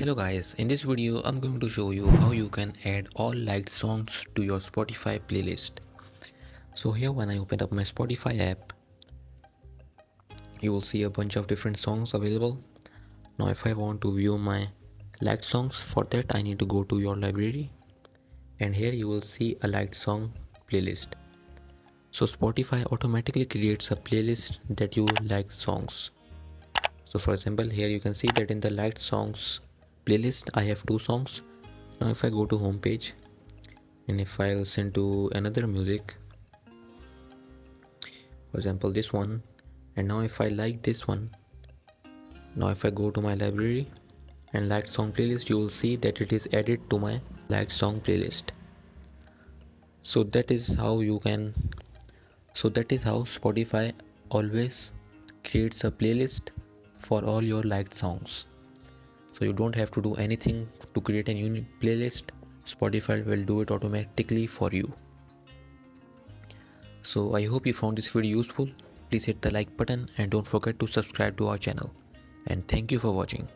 Hello guys, in this video I'm going to show you how you can add all liked songs to your Spotify playlist. So here when I open up my Spotify app, you will see a bunch of different songs available. Now if I want to view my liked songs, for that I need to go to your library and here you will see a liked song playlist. So Spotify automatically creates a playlist that you like songs. So for example, here you can see that in the liked songs playlist I have two songs. Now if I go to home page and if I listen to another music, for example this one, and now if I like this one, now if I go to my library and liked song playlist, you will see that it is added to my liked song playlist. So that is how Spotify always creates a playlist for all your liked songs. So you don't have to do anything to create a new playlist. Spotify will do it automatically for you. So I hope you found this video useful. Please hit the like button and don't forget to subscribe to our channel. And thank you for watching.